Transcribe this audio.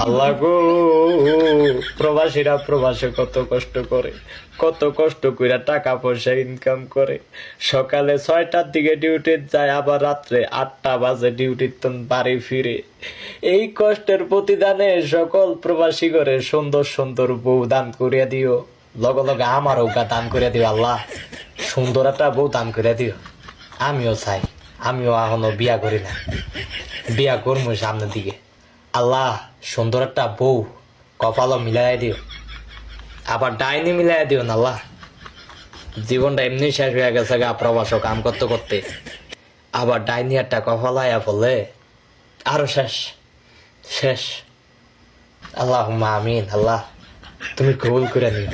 আল্লাহ গো, প্রবাসীরা প্রবাসে কত কষ্ট করে টাকা পয়সা ইনকাম করে। সকালে 6টার দিকে ডিউটি যায়, আবার রাত্রে 8টা বাজে ডিউটি বাড়ি ফিরে। এই কষ্টের প্রতিদানে সকল প্রবাসী করে সুন্দর সুন্দর বউ দান করিয়া দিও। লগে লগে আমারও দান করিয়া দিও আল্লাহ, সুন্দর একটা বউ দান করিয়া দিও। আমিও চাই, আমিও এখনো বিয়া করি না, বিয়া করবো সামনের দিকে। আল্লাহ সুন্দর একটা বউ কপালও মিলাই দিও, আবার ডাইনি মিলাই দিও না আল্লাহ। জীবনটা এমনি শেষ হয়ে গেছে গা প্রবাস কাম করতে করতে, আবার ডাইনি একটা কপাল আয়া বলে আরো শেষ শেষ। আল্লাহুম্মা আমিন। আল্লাহ তুমি কবুল করে নিও।